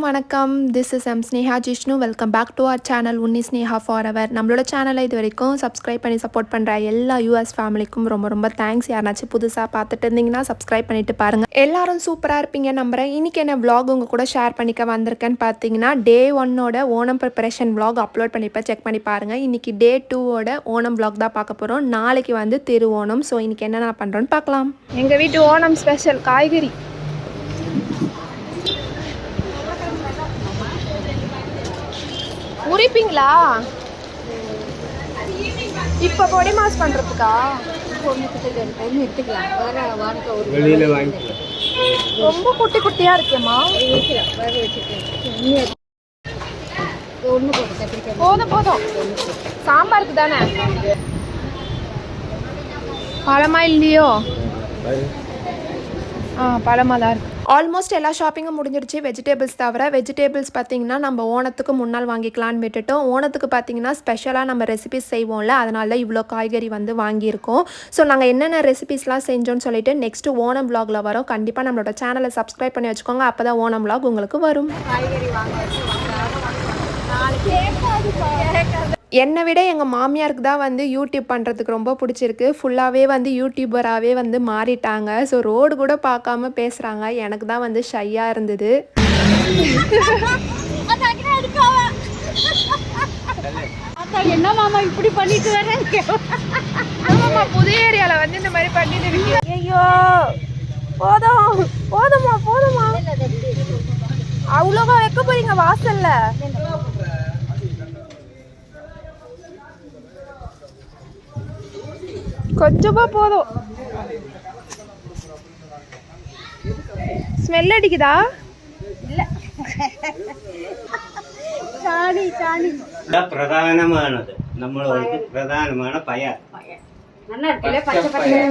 வணக்கம். This is Sneha Jishnu. Welcome back to our channel Unni Sneha forever. நம்மளோட சேனலை இது வரைக்கும் சப்ஸ்கிரைப் பண்ணி சப்போர்ட் பண்ணுற எல்லா யூஎஸ் ஃபேமிலிக்கும் ரொம்ப ரொம்ப தேங்க்ஸ். யாருனாச்சும் புதுசாக பார்த்துட்டு இருந்தீங்கன்னா சப்ஸ்கிரைப் பண்ணிட்டு பாருங்கள். எல்லாரும் சூப்பராக இருப்பீங்க நம்புகிறேன். இன்றைக்கி என்ன vlog உங்கள் கூட ஷேர் பண்ணிக்க வந்திருக்கேன்னு பார்த்தீங்கன்னா டே 1 ஓணம் ப்ரிப்பரேஷன் vlog அப்லோட் பண்ணிப்பேன். செக் பண்ணி பாருங்கள். இன்றைக்கி டே 2 ஓணம் vlog தான் பார்க்க போகிறோம். நாளைக்கு வந்து திருவோணம். ஸோ இன்றைக்கி என்னென்ன பண்ணுறோன்னு பார்க்கலாம். எங்கள் வீட்டு ஓணம் ஸ்பெஷல் காய்கறி உரிப்பீங்களா? இப்போ பொடி மாஸ் பண்ணுறதுக்கா? ரொம்ப குட்டி குட்டியா இருக்கேம்மா. போதும் போதும், சாம்பாருக்கு தானே. பழமா இல்லையோ? பழமாக தான் இருக்குது. ஆல்மோஸ்ட் எல்லா ஷாப்பிங்கும் முடிஞ்சிடுச்சு, வெஜிடபிள்ஸ் தவிர. வெஜிடபிள்ஸ் பார்த்திங்கன்னா நம்ம ஓணத்துக்கு முன்னால் வாங்கிக்கலான்னு விட்டுட்டோம். ஓணத்துக்கு பார்த்திங்கன்னா ஸ்பெஷலாக நம்ம ரெசிபிஸ் செய்வோம்ல, அதனால தான் இவ்வளோ காய்கறி வந்து வாங்கியிருக்கோம். ஸோ நாங்கள் என்னென்ன ரெசிபிஸ்லாம் செஞ்சோன்னு சொல்லிட்டு நெக்ஸ்ட்டு ஓணம் vlogல வரோம். கண்டிப்பாக நம்மளோட சேனலை சப்ஸ்கிரைப் பண்ணி வச்சுக்கோங்க. அப்போ தான் ஓணம் vlog உங்களுக்கு வரும். காய்கறி என்னை விட எங்கள் மாமியாருக்கு தான் வந்து யூடியூப் பண்ணுறதுக்கு ரொம்ப பிடிச்சிருக்கு. ஃபுல்லாகவே வந்து யூடியூபராகவே வந்து மாறிட்டாங்க. ஸோ ரோடு கூட பார்க்காம பேசுகிறாங்க. எனக்கு தான் வந்து ஷையாக இருந்தது. என்ன மாமா இப்படி பண்ணிட்டு வரேன்? ஆமாம்மா, புது ஏரியாவில் வந்து இந்த மாதிரி பண்ணிட்டு இருக்கீங்க. ஐயோ போதும் போதுமா போதுமா, அவ்வளோவா வைக்க போறீங்க வாசல்ல? கொஞ்சமா போதும். ஸ்மெல் அடிக்குதா? இல்ல, சாணி சாணி பிரதானமானது, நம்மளுக்கு பிரதானமான பயிர். நல்லா இருக்குல்ல, பச்சை பச்சை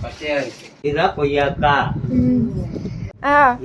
பச்சையா இருக்கு. இதுதான் கொய்யாக்கா,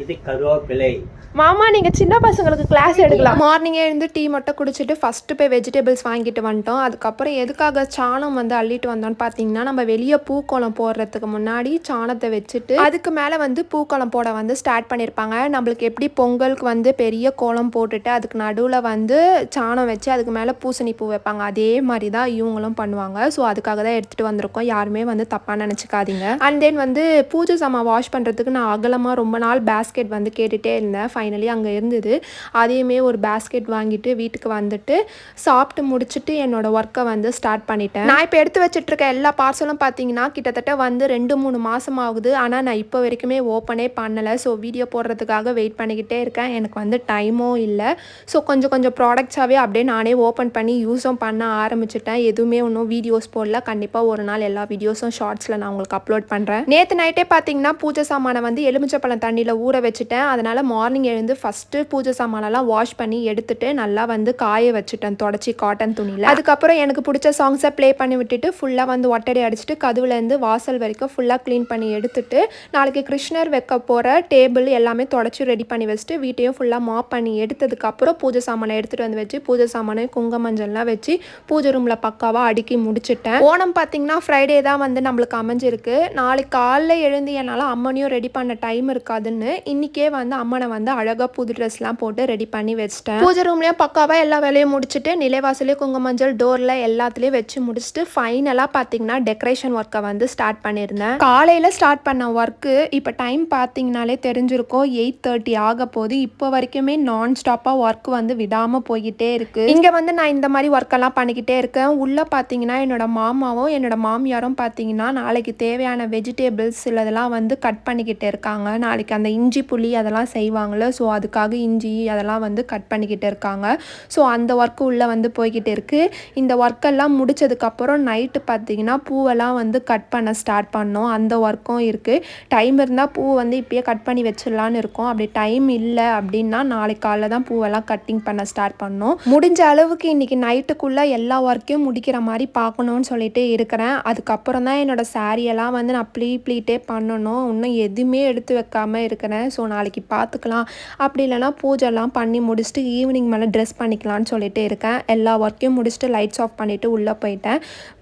இது கருவேப்பிலை. மாமா, நீங்கள் சின்ன பசங்களுக்கு கிளாஸ் எடுக்கலாம். மார்னிங்கே இருந்து டீ மட்டும் குடிச்சிட்டு ஃபஸ்ட்டு போய் வெஜிடபிள்ஸ் வாங்கிட்டு வந்துட்டோம். அதுக்கப்புறம் எதுக்காக சாணம் வந்து அள்ளிட்டு வந்தோன்னு பார்த்தீங்கன்னா, நம்ம வெளியே பூக்கோளம் போடுறதுக்கு முன்னாடி சாணத்தை வச்சுட்டு அதுக்கு மேலே வந்து பூக்கோளம் போட வந்து ஸ்டார்ட் பண்ணியிருப்பாங்க. நம்மளுக்கு எப்படி பொங்கலுக்கு வந்து பெரிய கோலம் போட்டுட்டு அதுக்கு நடுவில் வந்து சாணம் வச்சு அதுக்கு மேலே பூசணி பூ வைப்பாங்க, அதே மாதிரி தான் இவங்களும் பண்ணுவாங்க. ஸோ அதுக்காக தான் எடுத்துகிட்டு வந்திருக்கோம். யாருமே வந்து தப்பாக நினச்சிக்காதீங்க. அண்ட் தென் வந்து பூஜை சாமான் வாஷ் பண்ணுறதுக்கு நான் அகலமாக ரொம்ப நாள் பேஸ்கெட் வந்து கேட்டுகிட்டே இருந்தேன். ஃபைனலி அங்கே இருந்தது. அதையுமே ஒரு பேஸ்கெட் வாங்கிட்டு வீட்டுக்கு வந்துட்டு சாப்பிட்டு முடிச்சுட்டு என்னோட ஒர்க்கை வந்து ஸ்டார்ட் பண்ணிட்டேன். நான் இப்போ எடுத்து வச்சுட்ருக்க எல்லா பார்சலும் பார்த்தீங்கன்னா கிட்டத்தட்ட வந்து 2-3 மாதம் ஆகுது. ஆனால் நான் இப்போ வரைக்குமே ஓப்பனே பண்ணலை. ஸோ வீடியோ போடுறதுக்காக வெயிட் பண்ணிக்கிட்டே இருக்கேன். எனக்கு வந்து டைமும் இல்லை. ஸோ கொஞ்சம் கொஞ்சம் ப்ராடக்ட்ஸாகவே அப்படியே நானே ஓப்பன் பண்ணி யூஸும் பண்ண ஆரம்பிச்சிட்டேன். எதுவுமே இன்னும் வீடியோஸ் போடல. கண்டிப்பாக ஒரு நாள் எல்லா வீடியோஸும் ஷார்ட்ஸில் நான் உங்களுக்கு அப்லோட் பண்ணுறேன். நேற்று நைட்டே பார்த்தீங்கன்னா பூஜை சாமானை வந்து எலுமிச்சப்பழம் தண்ணியில் ஊற வச்சுட்டேன். அதனால் மார்னிங் எழுந்து ஃபஸ்ட்டு பூஜை சாமானெல்லாம் வாஷ் பண்ணி எடுத்துட்டு நல்லா வந்து காய வச்சுட்டேன் தொடச்சி காட்டன் துணியில். அதுக்கப்புறம் எனக்கு பிடிச்ச சாங்ஸை ப்ளே பண்ணி விட்டுட்டு ஃபுல்லாக வந்து ஒட்டடை அடிச்சுட்டு கதவுலேருந்து வாசல் வரைக்கும் ஃபுல்லாக க்ளீன் பண்ணி எடுத்துட்டு நாளைக்கு கிருஷ்ணர் வைக்க போகிற டேபிள் எல்லாமே தொடச்சி ரெடி பண்ணி வச்சுட்டு வீட்டையும் ஃபுல்லாக மாப் பண்ணி எடுத்ததுக்கப்புறம் பூஜை சாமானை எடுத்துகிட்டு வந்து வச்சு பூஜை சாமானை குங்குமஞ்சள்லாம் வச்சு பூஜை ரூமில் பக்காவாக அடுக்கி முடிச்சுட்டேன். ஓணம் பார்த்தீங்கன்னா ஃப்ரைடே தான் வந்து நம்மளுக்கு அமைஞ்சிருக்கு. நாளைக்கு காலைல எழுந்து என்னால் அம்மனையும் ரெடி பண்ண டைம் இருக்காதுன்னு இன்றைக்கே வந்து அம்மனை வந்து அழகாக புது ட்ரெஸ்லாம் போட்டு ரெடி பண்ணி வச்சிட்டேன். பூஜை ரூம்லேயும் பக்காவாக எல்லா வேலையும் முடிச்சுட்டு நிலைவாசலையும் குங்குமஞ்சள் டோரில் எல்லாத்துலேயும் வச்சு முடிச்சுட்டு ஃபைனலாக பார்த்தீங்கன்னா டெக்கரேஷன் ஒர்க்கை வந்து ஸ்டார்ட் பண்ணியிருந்தேன். காலையில் ஸ்டார்ட் பண்ண ஒர்க்கு இப்போ டைம் பார்த்தீங்கனாலே தெரிஞ்சிருக்கும் 8:30 ஆக போது. இப்போ வரைக்குமே நான் ஸ்டாப்பாக ஒர்க் வந்து விடாமல் போய்கிட்டே இருக்குது. இங்கே வந்து நான் இந்த மாதிரி ஒர்க்கெல்லாம் பண்ணிக்கிட்டே இருக்கேன். உள்ளே பார்த்தீங்கன்னா என்னோட மாமாவும் என்னோட மாமியாரும் பார்த்தீங்கன்னா நாளைக்கு தேவையான வெஜிடபிள்ஸ் இதெல்லாம் வந்து கட் பண்ணிக்கிட்டு இருக்காங்க. நாளைக்கு அந்த இஞ்சி புளி அதெல்லாம் செய்வாங்களே, ஸோ அதுக்காக இஞ்சி அதெல்லாம் வந்து கட் பண்ணிக்கிட்டு இருக்காங்க. ஸோ அந்த ஒர்க்கு உள்ளே வந்து போய்கிட்டு இருக்குது. இந்த ஒர்க்கெல்லாம் முடித்ததுக்கப்புறம் நைட்டு பார்த்திங்கன்னா பூவெல்லாம் வந்து கட் பண்ண ஸ்டார்ட் பண்ணோம். அந்த ஒர்க்கும் இருக்குது. டைம் இருந்தால் பூ வந்து இப்போயே கட் பண்ணி வச்சிடலான்னு இருக்கோம். அப்படி டைம் இல்லை அப்படின்னா நாளைக்கு காலைல தான் பூவெல்லாம் கட்டிங் பண்ண ஸ்டார்ட் பண்ணோம். முடிஞ்ச அளவுக்கு இன்றைக்கி நைட்டுக்குள்ளே எல்லா ஒர்க்கையும் முடிக்கிற மாதிரி பார்க்கணுன்னு சொல்லிட்டு இருக்கிறேன். அதுக்கப்புறம் தான் என்னோடய சாரியெல்லாம் வந்து நான் ப்ளீட்டே பண்ணணும். இன்னும் எதுவுமே எடுத்து வைக்காமல் இருக்கிறேன். ஸோ நாளைக்கு பார்த்துக்கலாம் அப்படி இல்லைனா பூஜைலாம் பண்ணி முடிச்சுட்டு ஈவினிங் மேலே ட்ரெஸ் பண்ணிக்கலாம்னு சொல்லிட்டு இருக்கேன். எல்லா ஒர்க்கையும் முடிச்சுட்டு லைட்ஸ் ஆஃப் பண்ணிவிட்டு உள்ளே போயிட்டேன்.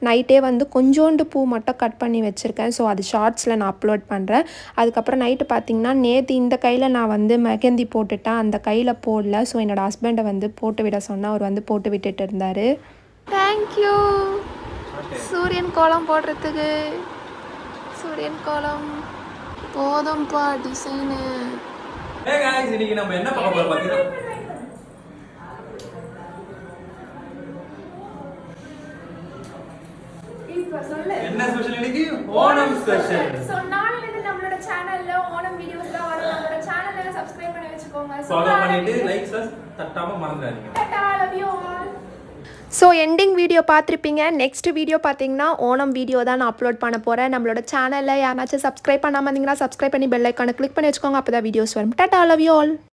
நைட்டே வந்து கொஞ்சோண்டு பூ மட்டும் கட் பண்ணி வச்சுருக்கேன். ஸோ அது ஷார்ட்ஸில் நான் அப்லோட் பண்ணுறேன். அதுக்கப்புறம் நைட்டு பார்த்திங்கன்னா நேற்று இந்த கையில் நான் வந்து மெஹந்தி போட்டுட்டேன், அந்த கையில் போடல. ஸோ என்னோடய ஹஸ்பண்டை வந்து போட்டு விட சொன்னால் அவர் வந்து போட்டு விட்டுட்டு இருந்தார். தேங்க்யூ சூரியன் கோலம் போடுறதுக்கு. சூரியன் கோலம் போதும்பா டிசைனு. இன்னைக்கு நம்ம என்ன பார்க்க போறோம் பாத்தீங்கன்னா, என்ன ஸ்பெஷல் இன்னைக்கு? ஓணம் ஸ்பெஷல். சோ நாளைக்கு நம்மளோட சேனல்ல ஓணம் வீடியோஸ்லாம் வரும். நம்மளோட சேனலை சப்ஸ்கிரைப் பண்ணி வெச்சுக்கோங்க. ஃபாலோ பண்ணிட்டு லைக்ஸ் தட்டாம மறந்துடாதீங்க. Tata, love you all. So ending video பார்த்துருப்பீங்க. நெக்ஸ்ட் வீடியோ பார்த்தீங்கன்னா ஓணம் வீடியோ தான் நான் அப்லோட் பண்ண போகிறேன். நம்மளோட சேனலில் யாராச்சும் சப்ஸ்கிரைப் பண்ணாமல் இருந்தீங்கன்னா சப்ஸ்கிரைப் பண்ணி பெல் ஐக்கானை கிளிக் பண்ணி வச்சுக்கோங்க. அப்போ தான் வீடியோஸ் வரும். Tata, love you all.